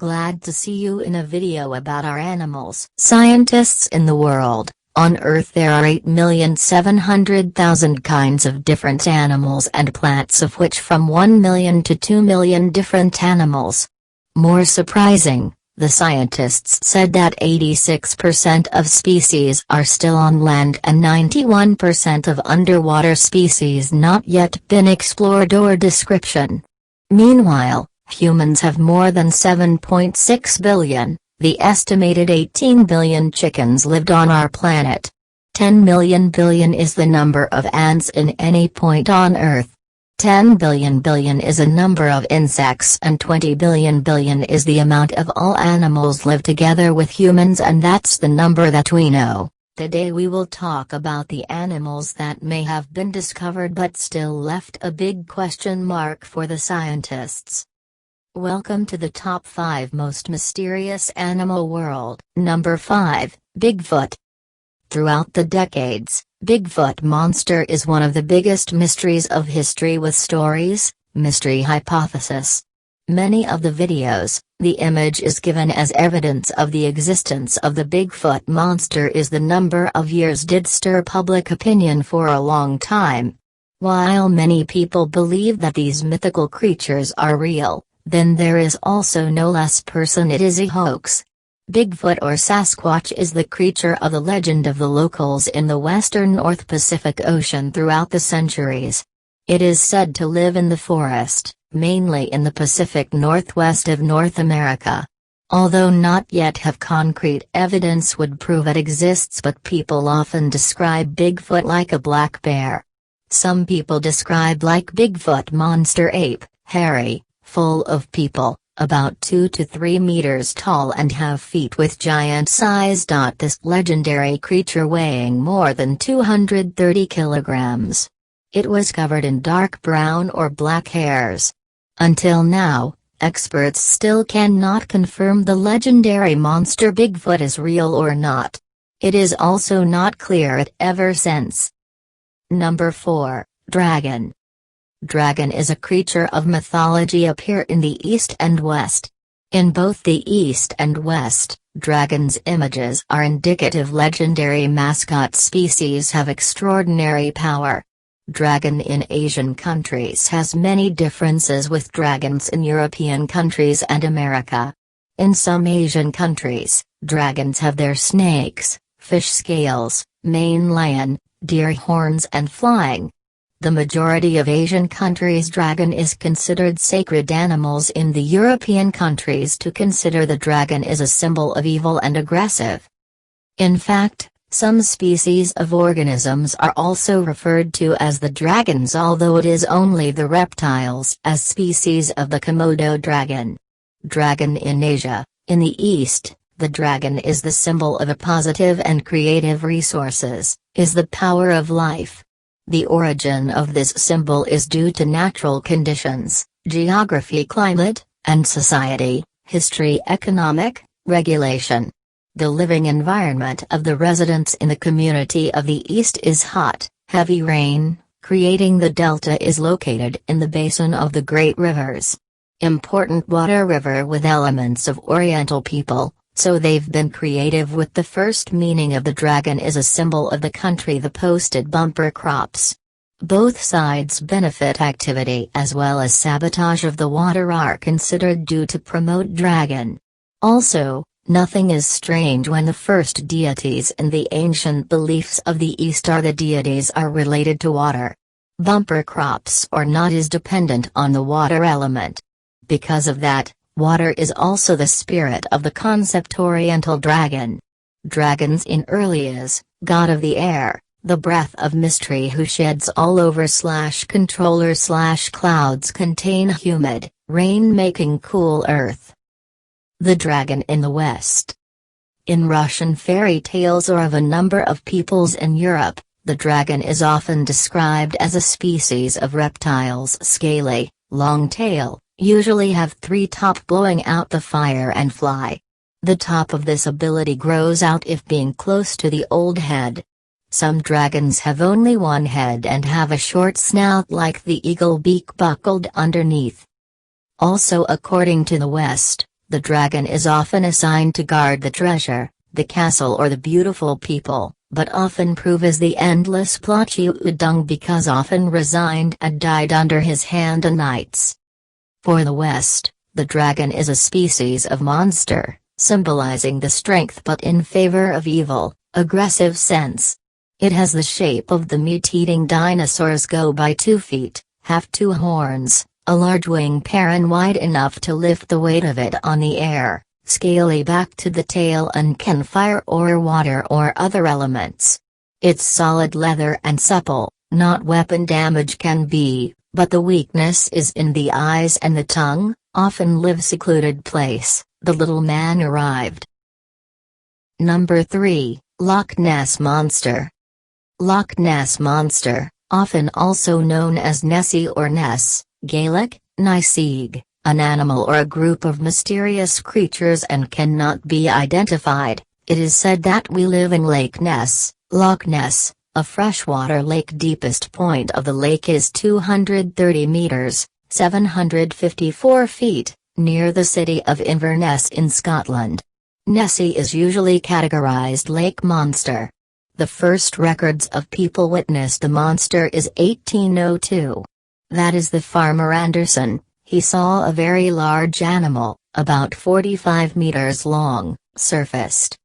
glad to see you in a video about our animals. Scientists in the world. On Earth there are 8,700,000 kinds of different animals and plants, of which from 1 million to 2 million different animals. More surprising, the scientists said that 86% of species are still on land and 91% of underwater species not yet been explored or description. Meanwhile, humans have more than 7.6 billion. The estimated 18 billion chickens lived on our planet. 10 million billion is the number of ants in any point on Earth. 10 billion billion is a number of insects, and 20 billion billion is the amount of all animals live together with humans, and that's the number that we know. Today we will talk about the animals that may have been discovered but still left a big question mark for the scientists. Welcome to the top 5 most mysterious animal world. Number 5, Bigfoot. Throughout the decades, Bigfoot monster is one of the biggest mysteries of history, with stories, mystery hypothesis. Many of the videos, the image is given as evidence of the existence of the Bigfoot monster is the number of years did stir public opinion for a long time. While many people believe that these mythical creatures are real, then there is also no less person it is a hoax. Bigfoot or Sasquatch is the creature of the legend of the locals in the western North Pacific Ocean throughout the centuries. It is said to live in the forest, mainly in the Pacific Northwest of North America. Although not yet have concrete evidence would prove it exists, but people often describe Bigfoot like a black bear. Some people describe like Bigfoot monster ape, hairy, full of people, about 2 to 3 meters tall and have feet with giant size. This legendary creature weighing more than 230 kilograms. It was covered in dark brown or black hairs. Until now, experts still cannot confirm the legendary monster Bigfoot is real or not. It is also not clear it ever since. Number 4, Dragon. Dragon is a creature of mythology appear in the East and West. In both the East and West, dragons' images are indicative legendary mascot species have extraordinary power. Dragon in Asian countries has many differences with dragons in European countries and America. In some Asian countries, dragons have their snakes, fish scales, mane lion, deer horns and flying. The majority of Asian countries dragon is considered sacred animals. In the European countries to consider the dragon is a symbol of evil and aggressive. In fact, some species of organisms are also referred to as the dragons, although it is only the reptiles as species of the Komodo dragon. Dragon in Asia. In the East, the dragon is the symbol of a positive and creative resources, is the power of life. The origin of this symbol is due to natural conditions, geography, climate, and society, history, economic, regulation. The living environment of the residents in the community of the East is hot, heavy rain, creating the delta is located in the basin of the great rivers. Important water river with elements of Oriental people. So they've been creative with the first meaning of the dragon is a symbol of the country. The posted bumper crops. Both sides benefit activity as well as sabotage of the water are considered due to promote dragon. Also, nothing is strange when the first deities in the ancient beliefs of the East are the deities are related to water. Bumper crops or not is dependent on the water element. Because of that, water is also the spirit of the concept Oriental dragon. Dragons in early is, god of the air, the breath of mystery who sheds all over / controller / clouds contain humid, rain making cool earth. The dragon in the West. In Russian fairy tales or of a number of peoples in Europe, the dragon is often described as a species of reptiles, scaly, long tail. Usually have 3 top blowing out the fire and fly. The top of this ability grows out if being close to the old head. Some dragons have only one head and have a short snout like the eagle beak buckled underneath. Also according to the West, The dragon is often assigned to guard the treasure, the castle or the beautiful people, but often proves the endless plotchy udung because often resigned and died under his hand and knights. For the West, the dragon is a species of monster, symbolizing the strength but in favor of evil, aggressive sense. It has the shape of the meat-eating dinosaurs go by 2 feet, have 2 horns, a large wing pair wide enough to lift the weight of it on the air, scaly back to the tail and can fire or water or other elements. It's solid leather and supple, not weapon damage can be, but the weakness is in the eyes and the tongue, often live secluded place. The little man arrived. Number 3, Loch Ness Monster. Loch Ness Monster, often also known as Nessie or Ness, Gaelic, Niseag, an animal or a group of mysterious creatures and cannot be identified. It is said that we live in Lake Ness, Loch Ness, a freshwater lake. Deepest point of the lake is 230 meters, 754 feet, near the city of Inverness in Scotland. Nessie is usually categorized lake monster. The first records of people witnessed the monster is 1802. That is the farmer Anderson. He saw a very large animal, about 45 meters long, surfaced.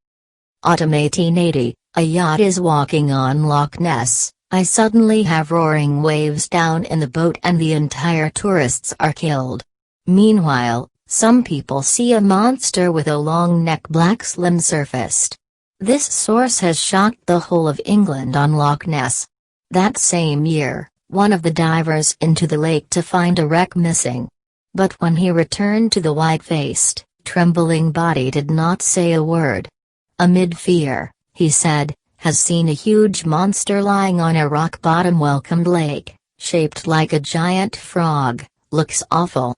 Autumn 1880, a yacht is walking on Loch Ness. I suddenly have roaring waves down in the boat and the entire tourists are killed. Meanwhile, some people see a monster with a long neck black slim surfaced. This source has shocked the whole of England on Loch Ness. That same year, one of the divers into the lake to find a wreck missing. But when he returned to the white-faced, trembling body did not say a word. Amid fear, he said, has seen a huge monster lying on a rock-bottom welcomed lake, shaped like a giant frog, looks awful.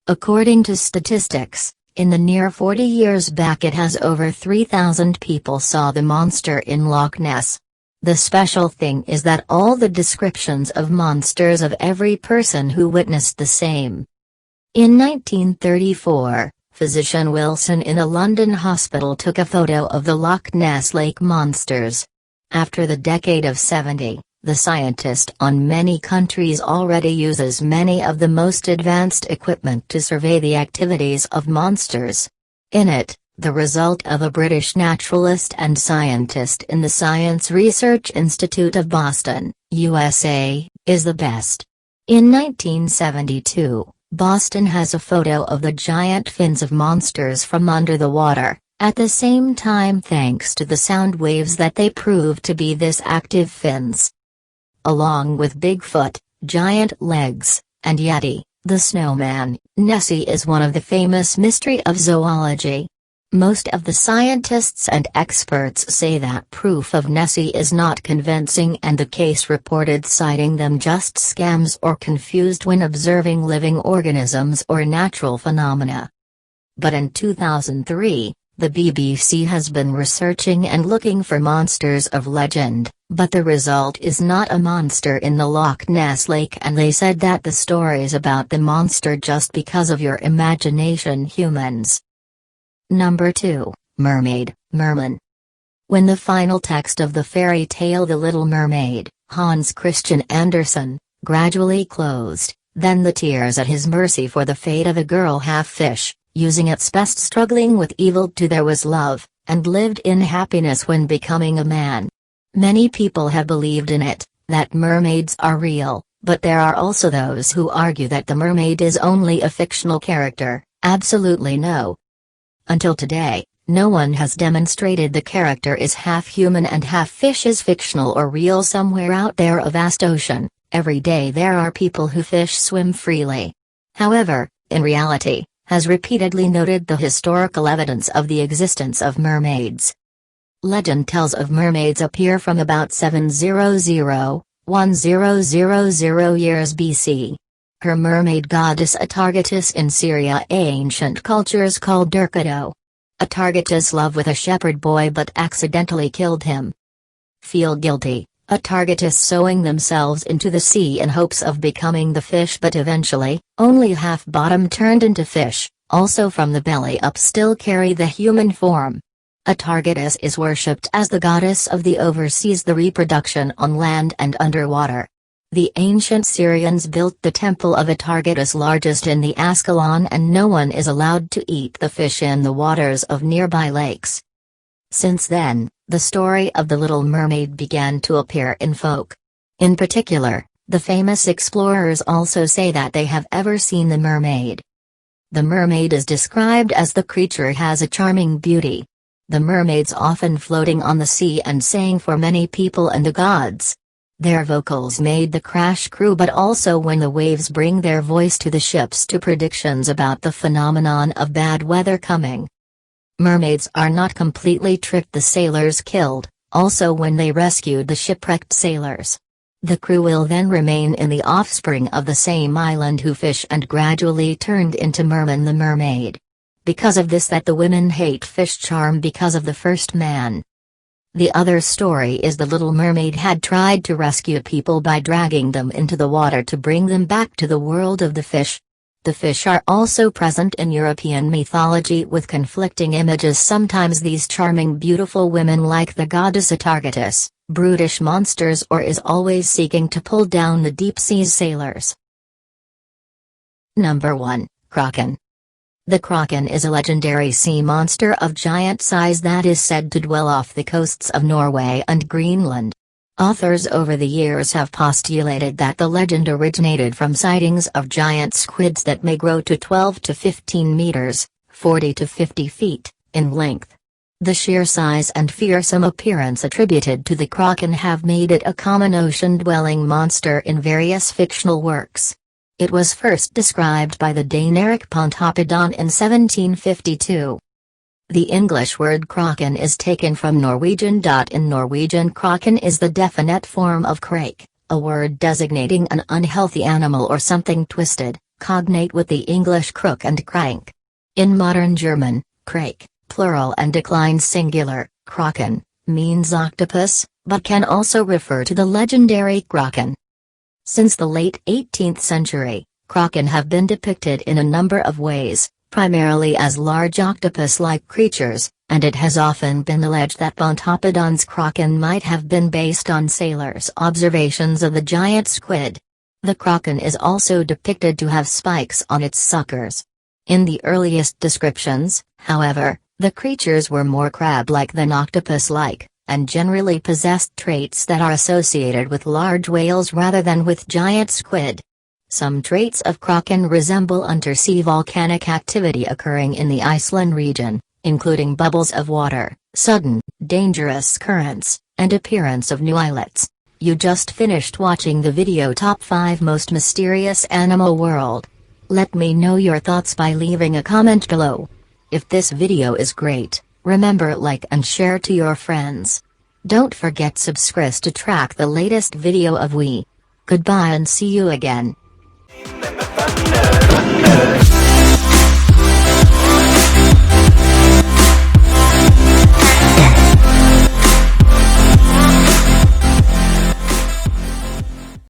According to statistics, in the near 40 years back it has over 3,000 people saw the monster in Loch Ness. The special thing is that all the descriptions of monsters of every person who witnessed the same. In 1934, physician Wilson in a London hospital took a photo of the Loch Ness lake monsters. After the decade of 70, the scientist on many countries already uses many of the most advanced equipment to survey the activities of monsters. In it, the result of a British naturalist and scientist in the Science Research Institute of Boston, USA, is the best. In 1972, Boston has a photo of the giant fins of monsters from under the water, at the same time thanks to the sound waves that they prove to be this active fins. Along with Bigfoot, giant legs, and Yeti, the Snowman, Nessie is one of the famous mystery of zoology. Most of the scientists and experts say that proof of Nessie is not convincing and the case reported citing them just scams or confused when observing living organisms or natural phenomena. But in 2003, the BBC has been researching and looking for monsters of legend, but the result is not a monster in the Loch Ness Lake and they said that the stories about the monster just because of your imagination humans. Number 2, Mermaid, Merman. When the final text of the fairy tale The Little Mermaid, Hans Christian Andersen, gradually closed, then the tears at his mercy for the fate of a girl half-fish, using its best struggling with evil to there was love, and lived in happiness when becoming a man. Many people have believed in it, that mermaids are real, but there are also those who argue that the mermaid is only a fictional character. Absolutely no. Until today, no one has demonstrated the character is half human and half fish is fictional or real somewhere out there a vast ocean. Every day there are people who fish swim freely. However, in reality, has repeatedly noted the historical evidence of the existence of mermaids. Legend tells of mermaids appear from about 700–1000 years BC. Her mermaid goddess Atargatis in Syria ancient cultures called Derkado. Atargatis loved with a shepherd boy but accidentally killed him. Feel guilty, Atargatis sowing themselves into the sea in hopes of becoming the fish but eventually, only half bottom turned into fish, also from the belly up still carry the human form. Atargatis is worshipped as the goddess of the overseas, the reproduction on land and underwater. The ancient Syrians built the temple of Atargatis, largest in the Ascalon, and no one is allowed to eat the fish in the waters of nearby lakes. Since then, the story of the Little Mermaid began to appear in folk. In particular, the famous explorers also say that they have ever seen the mermaid. The mermaid is described as the creature has a charming beauty. The mermaids often floating on the sea and sang for many people and the gods. Their vocals made the crash crew, but also when the waves bring their voice to the ships to predictions about the phenomenon of bad weather coming. Mermaids are not completely tricked, the sailors killed, also when they rescued the shipwrecked sailors. The crew will then remain in the offspring of the same island who fish and gradually turned into Merman the mermaid. Because of this that the women hate fish charm because of the first man. The other story is the Little Mermaid had tried to rescue people by dragging them into the water to bring them back to the world of the fish. The fish are also present in European mythology with conflicting images. Sometimes these charming beautiful women like the goddess Atargatis, brutish monsters, or is always seeking to pull down the deep sea sailors. Number 1, Kraken. The Kraken is a legendary sea monster of giant size that is said to dwell off the coasts of Norway and Greenland. Authors over the years have postulated that the legend originated from sightings of giant squids that may grow to 12 to 15 meters, 40 to 50 feet, in length. The sheer size and fearsome appearance attributed to the Kraken have made it a common ocean-dwelling monster in various fictional works. It was first described by the Dane Erik Pontoppidan in 1752. The English word kraken is taken from Norwegian. In Norwegian, kraken is the definite form of krake, a word designating an unhealthy animal or something twisted, cognate with the English crook and crank. In modern German, krake, plural and declined singular, kraken, means octopus, but can also refer to the legendary kraken. Since the late 18th century, kraken have been depicted in a number of ways, primarily as large octopus-like creatures, and it has often been alleged that Pontoppidan's kraken might have been based on sailors' observations of the giant squid. The kraken is also depicted to have spikes on its suckers. In the earliest descriptions, however, the creatures were more crab-like than octopus-like, and generally possessed traits that are associated with large whales rather than with giant squid. Some traits of kraken resemble undersea volcanic activity occurring in the Iceland region, including bubbles of water, sudden, dangerous currents, and appearance of new islets. You just finished watching the video Top 5 Most Mysterious Animal World. Let me know your thoughts by leaving a comment below. If this video is great, remember like and share to your friends. Don't forget subscribe to track the latest video of we. Goodbye and see you again.